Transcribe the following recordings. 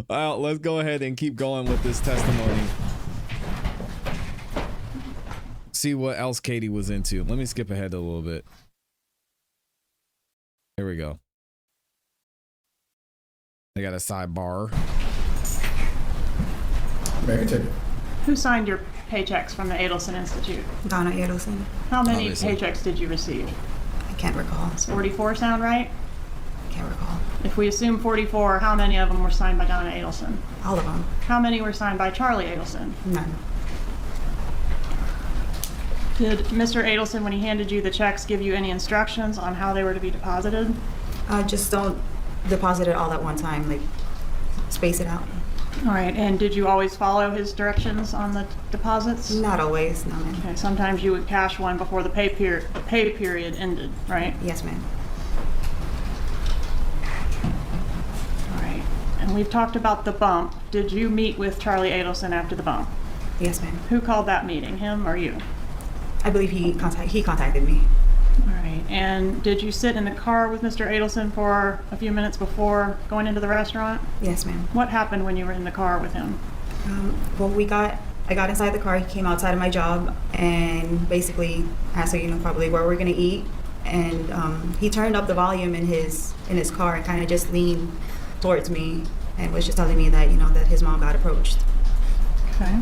Well, let's go ahead and keep going with this testimony. See what else Katie was into. Let me skip ahead a little bit. Here we go. I got a sidebar. Who signed your paychecks from the Adelson Institute? Donna Adelson. How many Obviously. paychecks did you receive? I can't recall. Does 44 sound right? Can't recall. If we assume 44, how many of them were signed by Donna Adelson? All of them. How many were signed by Charlie Adelson? None. Did Mr. Adelson, when he handed you the checks, give you any instructions on how they were to be deposited? Just don't deposit it all at one time. Like, space it out. All right, and did you always follow his directions on the deposits? Not always. No, ma'am. Okay, sometimes you would cash one before the pay period ended, right? Yes, ma'am. All right, and we've talked about the bump. Did you meet with Charlie Adelson after the bump? Yes, ma'am. Who called that meeting, him or you? I believe he contacted me. All right, and did you sit in the car with Mr. Adelson for a few minutes before going into the restaurant? Yes, ma'am. What happened when you were in the car with him? Well, I got inside the car. He came outside of my job and basically asked, probably where we're gonna eat. And he turned up the volume in his car and kind of just leaned towards me and was just telling me that that his mom got approached. Okay.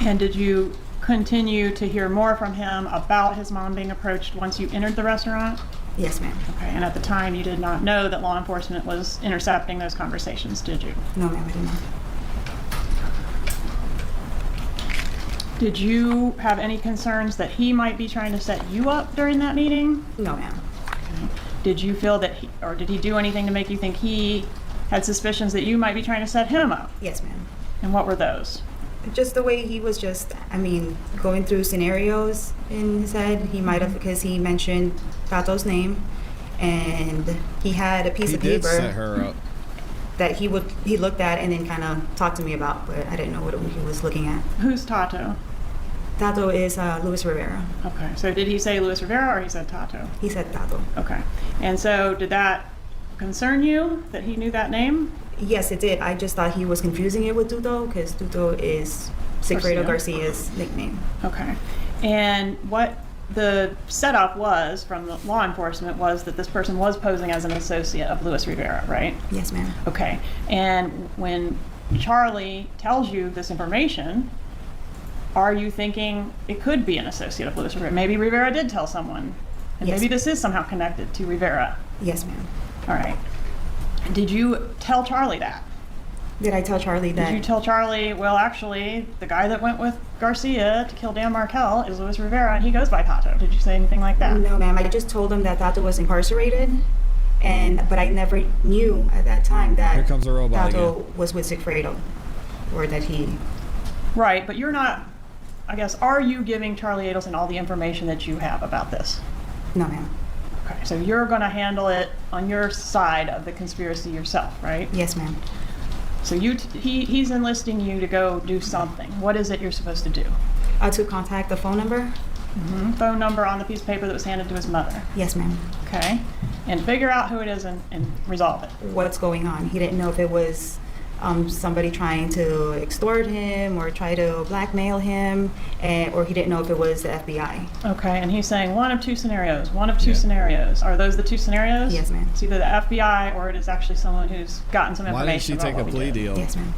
And did you continue to hear more from him about his mom being approached once you entered the restaurant? Yes, ma'am. Okay, and at the time you did not know that law enforcement was intercepting those conversations, did you? No, ma'am, I did not. Did you have any concerns that he might be trying to set you up during that meeting? No, ma'am. Okay. Did you feel that or did he do anything to make you think he had suspicions that you might be trying to set him up? Yes, ma'am. And what were those? Just the way he was going through scenarios in his head. He might have, because he mentioned Tato's name, and he had a piece of He did paper set her up. that he looked at and then kind of talked to me about, but I didn't know what he was looking at. Who's Tato? Tato is Luis Rivera. Okay, so did he say Luis Rivera or he said Tato? He said Tato. Okay, and so did that concern you that he knew that name? Yes, it did. I just thought he was confusing it with Tuto, because Tuto is Sigfredo Garcia's nickname. Okay, and what the setup was from the law enforcement was that this person was posing as an associate of Luis Rivera, right? Yes, ma'am. Okay, and when Charlie tells you this information, are you thinking it could be an associate of Luis Rivera? Maybe Rivera did tell someone, and Yes. maybe this is somehow connected to Rivera. Yes, ma'am. All right. Did you tell Charlie that? Did I tell Charlie that? Did you tell Charlie, well, actually, the guy that went with Garcia to kill Dan Markel is Luis Rivera, and he goes by Tato? Did you say anything like that? No, ma'am. I just told him that Tato was incarcerated, but I never knew at that time that Here comes the robot Tato again. was with Sigfredo, or that he. Right, but you're not, I guess, are you giving Charlie Adelson all the information that you have about this? No, ma'am. Okay, so you're going to handle it on your side of the conspiracy yourself, right? Yes, ma'am. So he's enlisting you to go do something. What is it you're supposed to do? To contact the phone number. Phone number on the piece of paper that was handed to his mother. Yes, ma'am. Okay, and figure out who it is and resolve it. What's going on? He didn't know if it was somebody trying to extort him or try to blackmail him, or he didn't know if it was the FBI. Okay, and he's saying one of two scenarios. One of two scenarios. Are those the two scenarios? Yes, ma'am. It's either the FBI or it is actually someone who's gotten some Why information. didn't she take about a what we plea did. deal? Yes, ma'am.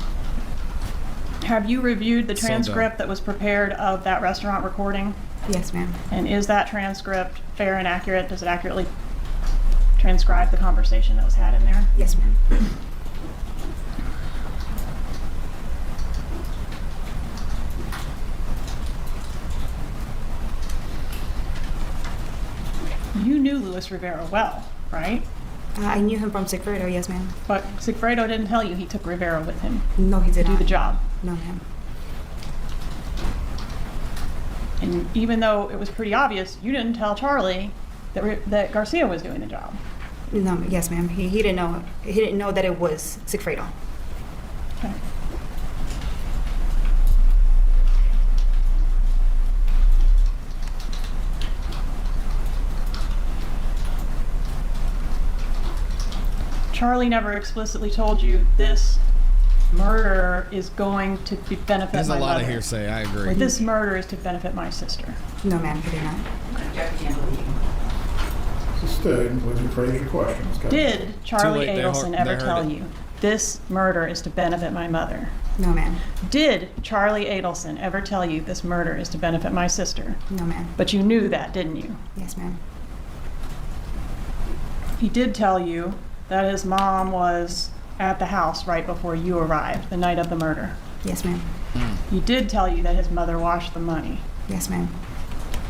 Have you reviewed the So dumb. transcript that was prepared of that restaurant recording? Yes, ma'am. And is that transcript fair and accurate? Does it accurately transcribe the conversation that was had in there? Yes, ma'am. You knew Luis Rivera well, right? I knew him from Sigfredo. Yes, ma'am. But Sigfredo didn't tell you he took Rivera with him No, he to did do not. the job. No, ma'am. And even though it was pretty obvious, you didn't tell Charlie that Garcia was doing the job. No, yes, ma'am. He didn't know. He didn't know that it was Sigfredo. Okay. Charlie never explicitly told you this murder is going to benefit There's my a lot mother. of hearsay. I agree. Or this murder is to benefit my sister. No, ma'am, he did not. Sustained. Would you phrase your questions? Captain? Did Charlie late, they Adelson heard- ever they heard tell it. you this murder is to benefit my mother? No, ma'am. Did Charlie Adelson ever tell you this murder is to benefit my sister? No, ma'am. But you knew that, didn't you? Yes, ma'am. He did tell you that his mom was at the house right before you arrived, the night of the murder. Yes, ma'am. He did tell you that his mother washed the money. Yes, ma'am.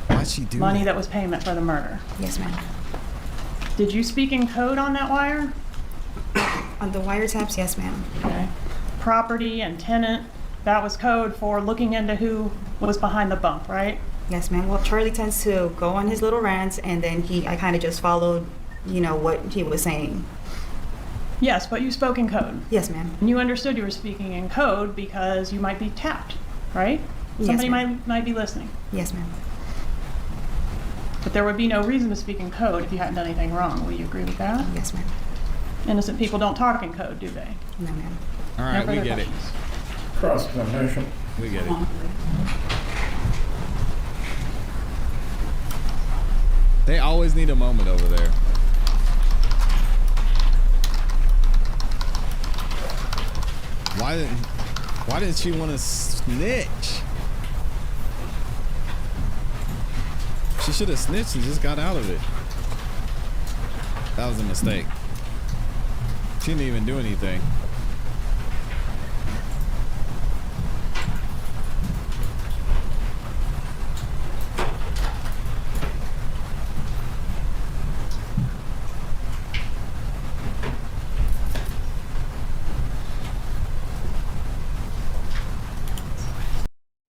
Why'd she do Money that was payment for the murder. Yes, ma'am. Did you speak in code on that wire? On the wiretaps, yes, ma'am. Okay. Property and tenant, that was code for looking into who was behind the bump, right? Yes, ma'am. Well, Charlie tends to go on his little rants, and then I kind of just followed, what he was saying. Yes, but you spoke in code. Yes, ma'am. And you understood you were speaking in code because you might be tapped, right? Yes, Somebody ma'am. might be listening. Yes, ma'am. But there would be no reason to speak in code if you hadn't done anything wrong. Will you agree with that? Yes, ma'am. Innocent people don't talk in code, do they? No, ma'am. All No right, we further get it. questions. Cross-examination. We get it. They always need a moment over there. Why didn't she want to snitch? She should have snitched and just got out of it. That was a mistake. She didn't even do anything.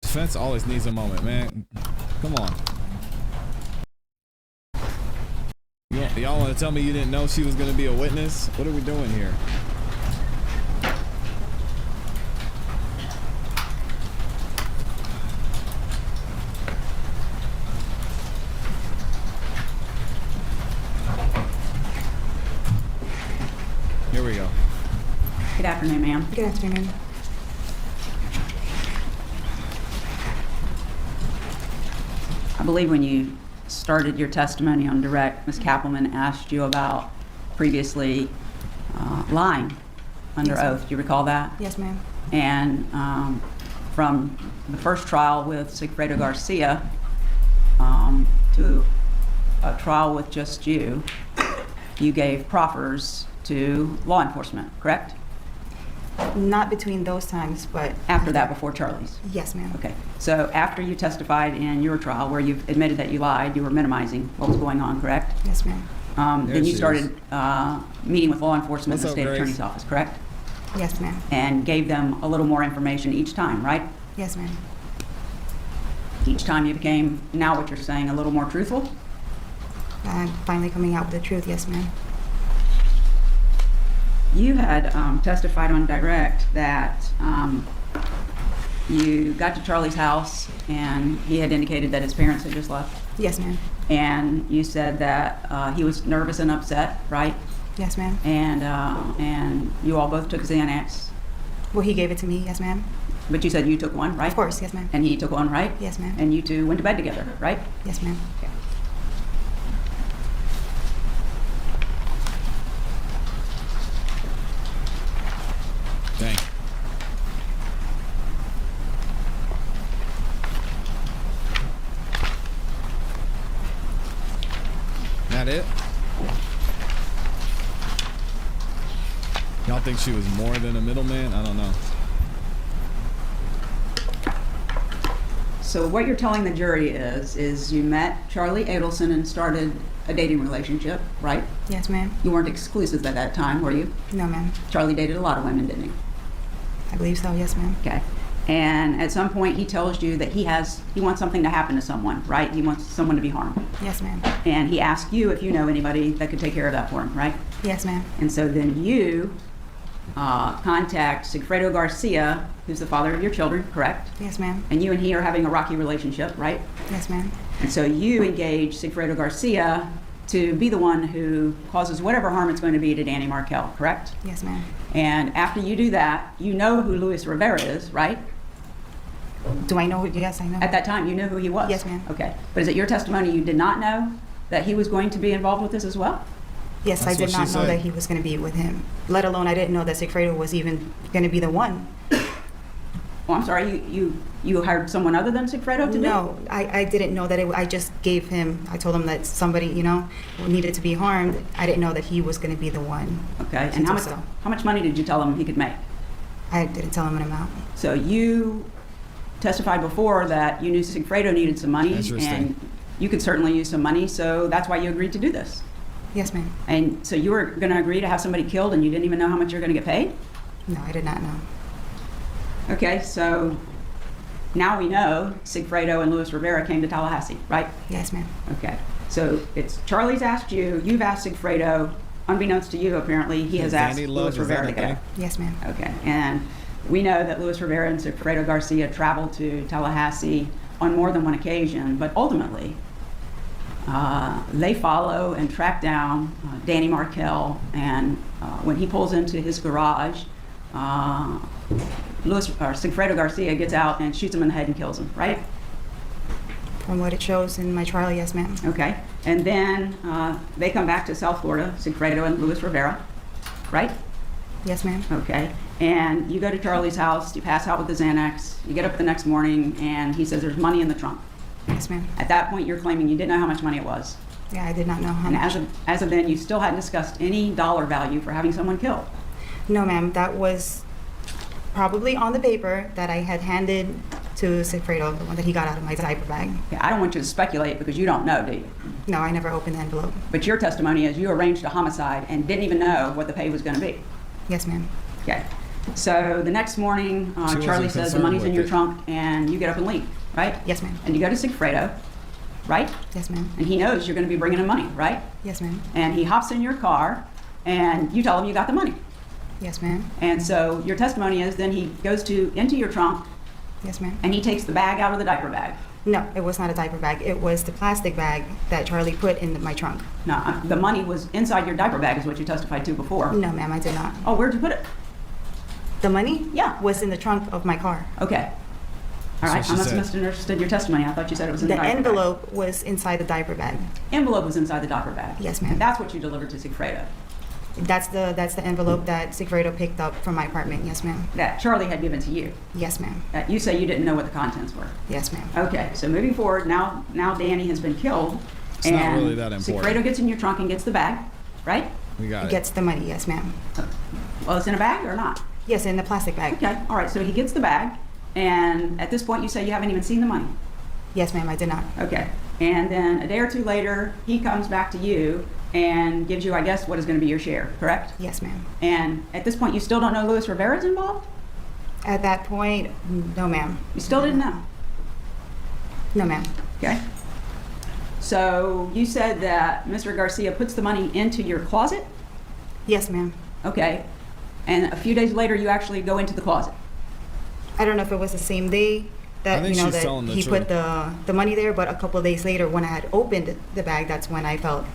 Defense always needs a moment, man. Come on. Y'all want to tell me you didn't know she was going to be a witness? What are we doing here? Here we go. Good afternoon, ma'am. Good afternoon. I believe when you started your testimony on direct, Ms. Kappelman asked you about previously lying under Yes, ma'am. oath. Do you recall that? Yes, ma'am. And from the first trial with Sigfredo Garcia to a trial with just you, you gave proffers to law enforcement, correct? Not between those times, but After that, before Charlie's? yes, ma'am. Okay, so after you testified in your trial where you admitted that you lied, you were minimizing what was going on, correct? Yes, ma'am. There Then she you is. started meeting with law enforcement What's in the up, state Grace? attorney's office, correct? Yes, ma'am. And gave them a little more information each time, right? Yes, ma'am. Each time you became, now what you're saying, a little more truthful? I'm finally coming out with the truth. Yes, ma'am. You had testified on direct that you got to Charlie's house and he had indicated that his parents had just left. Yes, ma'am. And you said that he was nervous and upset, right? Yes, ma'am. And you all both took Xanax, Well, he gave it to me. Yes, ma'am. but you said you took one, right? Of course. Yes, ma'am. And he took one, right? Yes, ma'am. And you two went to bed together, right? Yes, ma'am. Okay. Dang. That it? Y'all think she was more than a middleman? I don't know. So what you're telling the jury is you met Charlie Adelson and started a dating relationship, right? Yes, ma'am. You weren't exclusive at that time, were you? No, ma'am. Charlie dated a lot of women, didn't he? I believe so. Yes, ma'am. Okay. And at some point he tells you that he wants something to happen to someone, right? He wants someone to be harmed. Yes, ma'am. And he asked you if you know anybody that could take care of that for him, right? Yes, ma'am. And so then you contact Sigfredo Garcia, who's the father of your children, correct? Yes, ma'am. And you and he are having a rocky relationship, right? Yes, ma'am. And so you engage Sigfredo Garcia to be the one who causes whatever harm it's going to be to Danny Markel, correct? Yes, ma'am. And after you do that, you know who Luis Rivera is, right? Do I know? Yes, I know. At that time, you knew who he was? Yes, ma'am. Okay. But is it your testimony you did not know that he was going to be involved with this as well? Yes, That's I did what not she know said. that he was going to be with him. Let alone I didn't know that Sigfredo was even going to be the one. Well, I'm sorry, you hired someone other than Sigfredo to do it? No, I didn't know that I just gave him, I told him that somebody, needed to be harmed. I didn't know that he was going to be the one. Okay, to and do how so. much money did you tell him he could make? I didn't tell him an amount. So you testified before that you knew Sigfredo needed some money, Interesting. and you could certainly use some money, so that's why you agreed to do this. Yes, ma'am. And so you were going to agree to have somebody killed, and you didn't even know how much you're going to get paid? No, I did not know. Okay, so now we know Sigfredo and Luis Rivera came to Tallahassee, right? Yes, ma'am. Okay, so it's Charlie's asked you, you've asked Sigfredo, unbeknownst to you apparently, he has asked Danny Luis Love, is that Rivera to the go. thing? Yes, ma'am. Okay, and we know that Luis Rivera and Sigfredo Garcia traveled to Tallahassee on more than one occasion, but ultimately, they follow and track down Danny Markel, and when he pulls into his garage, Sigfredo Garcia gets out and shoots him in the head and kills him, right? From what it shows in my trial, yes, ma'am. Okay, and then they come back to South Florida, Sigfredo and Luis Rivera, right? Yes, ma'am. Okay, and you go to Charlie's house, you pass out with the Xanax, you get up the next morning, and he says there's money in the trunk. Yes, ma'am. At that point, you're claiming you didn't know how much money it was. Yeah, I did not know how And much. as of then, you still hadn't discussed any dollar value for having someone killed. No, ma'am. That was probably on the paper that I had handed to Sigfredo, the one that he got out of my diaper bag. Okay, I don't want you to speculate because you don't know, do you? No, I never opened the envelope. But your testimony is you arranged a homicide and didn't even know what the pay was going to be. Yes, ma'am. Okay, so the next morning, wasn't Charlie says the concerned money's in with your it. trunk and you get up and leave, right? Yes, ma'am. And you go to Sigfredo, right? Yes, ma'am. And he knows you're going to be bringing him money, right? Yes, ma'am. And he hops in your car and you tell him you got the money. Yes, ma'am. And so your testimony is then he goes into your trunk Yes, ma'am. and he takes the bag out of the diaper bag. No, it was not a diaper bag. It was the plastic bag that Charlie put in my trunk. No, the money was inside your diaper bag is what you testified to before. No, ma'am, I did not. Oh, where'd you put it? The money? Yeah. Was in the trunk of my car. Okay. All So right, she I must said- have misunderstood your testimony. I thought you said it was in the The diaper envelope was inside the diaper bag. bag. Envelope was inside the diaper bag. Yes, ma'am. And that's what you delivered to Sigfredo. That's the envelope that Sigfredo picked up from my apartment. Yes, ma'am. That Charlie had given to you. Yes, ma'am. You say you didn't know what the contents were. Yes, ma'am. Okay, so moving forward, now Danny has been killed. It's not and really that important. Sigfredo gets in your trunk and gets the bag, right? We got He it. gets the money. Yes, ma'am. Well, it's in a bag or not? Yes, in the plastic bag. Okay, all right, so he gets the bag, and at this point you say you haven't even seen the money. Yes, ma'am, I did not. Okay, and then a day or two later, he comes back to you and gives you, I guess, what is going to be your share, correct? Yes, ma'am. And at this point, you still don't know Luis Rivera's involved? At that point, no, ma'am. You still didn't know? No, ma'am. Okay. So you said that Mr. Garcia puts the money into your closet? Yes, ma'am. Okay. And a few days later, you actually go into the closet? I don't know if it was the same day I that think she's that telling the he put truth. the money there, but a couple of days later, when I had opened the bag, that's when I felt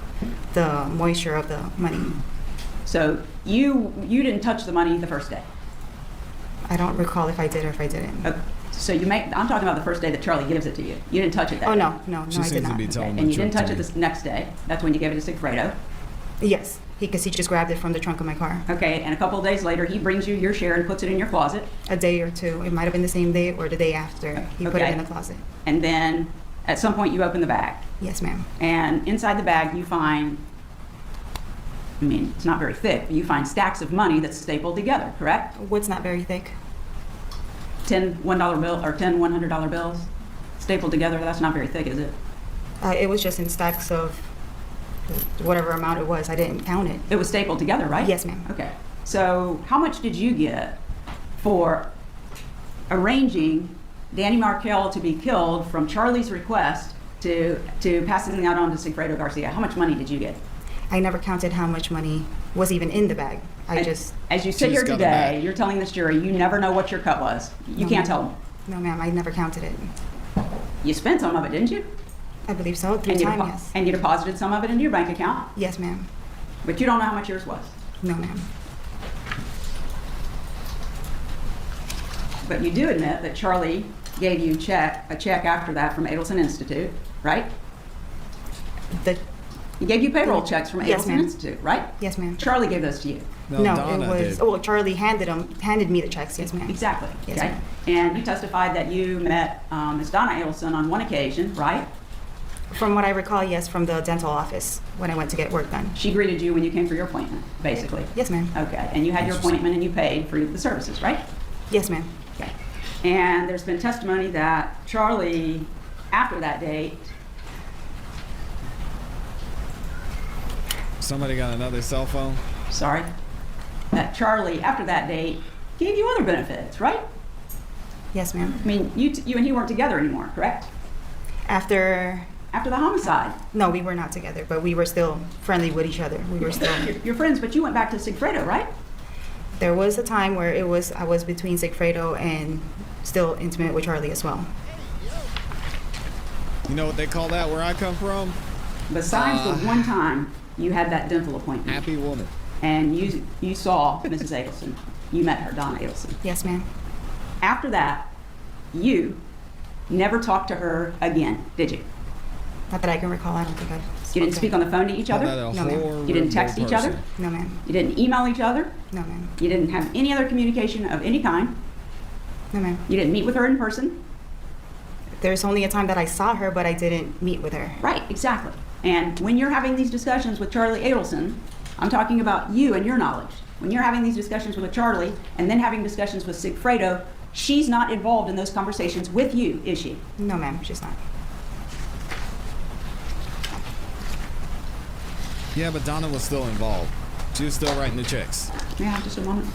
the moisture of the money. So you didn't touch the money the first day? I don't recall if I did or if I didn't. Okay. So I'm talking about the first day that Charlie gives it to you. You didn't touch it that Oh day? no, She I seems did to not. be telling And the you didn't truth touch to it me. this next day. That's when you gave it to Sigfredo. Yes, because he just grabbed it from the trunk of my car. Okay, and a couple of days later, he brings you your share and puts it in your closet. A day or two. It might have been the same day or the day after. He put it Okay. in the closet. And then at some point, you open the bag. Yes, ma'am. And inside the bag, you find, I mean, it's not very thick, but you find stacks of money that's stapled together, correct? What's not very thick? 10 $1 bill or 10 $100 bills stapled together. That's not very thick, is it? It was just in stacks of whatever amount it was. I didn't count it. It was stapled together, right? Yes, ma'am. Okay. So how much did you get for arranging Danny Markel to be killed from Charlie's request to passing it out on to Sigfredo Garcia? How much money did you get? I never counted how much money was even in the bag. As you sit She here just got the today, bag. you're telling this jury you never know what your cut was. You No, can't ma'am. tell them. No, ma'am, I never counted it. You spent some of it, didn't you? I believe so. Through time, yes. And you deposited some of it into your bank account, Yes, ma'am. but you don't know how much yours was. No, ma'am. But you do admit that Charlie gave you a check after that from Adelson Institute, right? The, He gave you payroll checks from Yes, Adelson ma'am. Institute, right? yes, ma'am. Charlie gave those to you. No, Donna it was, did. well, Charlie handed me the checks, yes, ma'am. Exactly. Yes, Okay. ma'am. And you testified that you met Ms. Donna Adelson on one occasion, right? From what I recall, yes, from the dental office when I went to get work done. She greeted you when you came for your appointment, basically. Yes, ma'am. Okay. And you had your appointment and you paid for the services, right? Yes, ma'am. Okay. And there's been testimony that Charlie, after that date, Somebody got another cell phone? sorry, that Charlie, after that date, gave you other benefits, right? Yes, ma'am. I mean, you and he weren't together anymore, correct? After, After the homicide. no, we were not together, but we were still friendly with each other. We were still, You're friends, but you went back to Sigfredo, right? there was a time where I was between Sigfredo and still intimate with Charlie as well. You know what they call that where I come from? Besides the one time you had that dental appointment Happy woman. and you saw Mrs. Adelson, you met her, Donna Adelson. Yes, ma'am. After that, you never talked to her again, did you? Not that I can recall. I don't think I. You didn't speak on the phone to each Call that other? a No, ma'am. horrible You didn't text each other? person. No, ma'am. You didn't email each other? No, ma'am. You didn't have any other communication of any kind? No, ma'am. You didn't meet with her in person? There's only a time that I saw her, but I didn't meet with her. Right, exactly. And when you're having these discussions with Charlie Adelson, I'm talking about you and your knowledge. When you're having these discussions with Charlie and then having discussions with Sigfredo, she's not involved in those conversations with you, is she? No, ma'am. She's not. Yeah, but Donna was still involved. She was still writing the checks. Yeah, just a moment.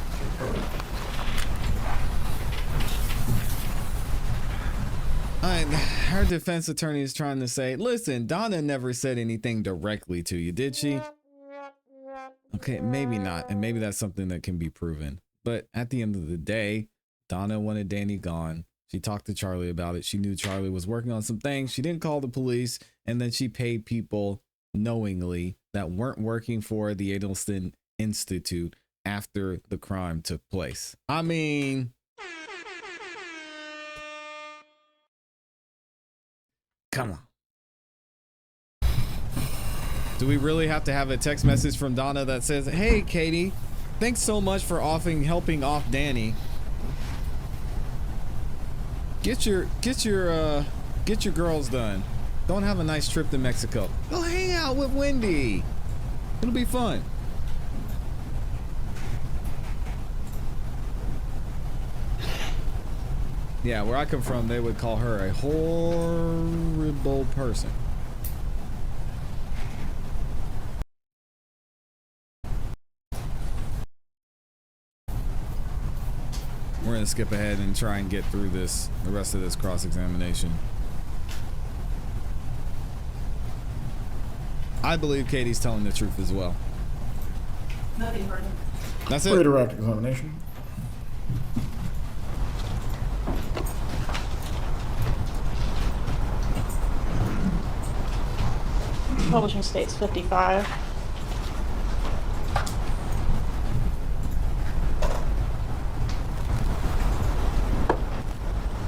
Her defense attorney is trying to say, listen, Donna never said anything directly to you, did she? Okay, maybe not. And maybe that's something that can be proven. But at the end of the day, Donna wanted Danny gone. She talked to Charlie about it. She knew Charlie was working on some things. She didn't call the police. And then she paid people knowingly that weren't working for the Adelson Institute after the crime took place. I mean, come on. Do we really have to have a text message from Donna that says, hey, Katie, thanks so much for helping off Danny. Get your girls done. Don't have a nice trip to Mexico. Go hang out with Wendy. It'll be fun. Yeah, where I come from, they would call her a horrible person. We're gonna skip ahead and try and get through the rest of this cross-examination. I believe Katie's telling the truth as well. Nothing further. That's it. Redirect examination. Publishing states 55.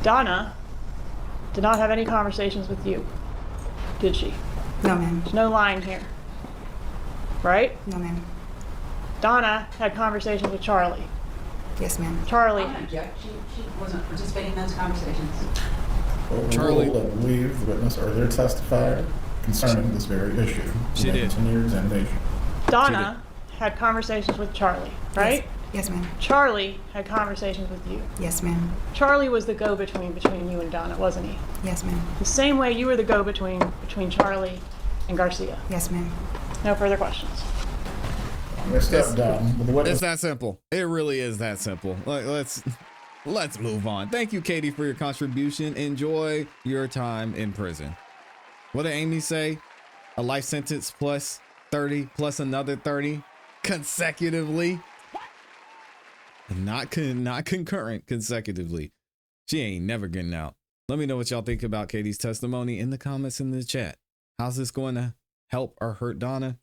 Donna did not have any conversations with you, did she? No, ma'am. There's no line here, right? No, ma'am. Donna had conversations with Charlie. Yes, ma'am. Charlie, I object. She wasn't participating in those conversations. Charlie- Charlie. I believe the witness earlier testified concerning this very issue. She May did. Continue examination. Donna had conversations with Charlie, right? Yes, ma'am. Charlie had conversations with you. Yes, ma'am. Charlie was the go-between between you and Donna, wasn't he? Yes, ma'am. The same way you were the go-between between Charlie and Garcia. Yes, ma'am. No further questions. May step down with the witness. It's that simple. It really is that simple. Let's move on. Thank you, Katie, for your contribution. Enjoy your time in prison. What did Amy say? A life sentence plus 30 plus another 30 consecutively. Not concurrent, consecutively. She ain't never getting out. Let me know what y'all think about Katie's testimony in the comments in the chat. How's this going to help or hurt Donna?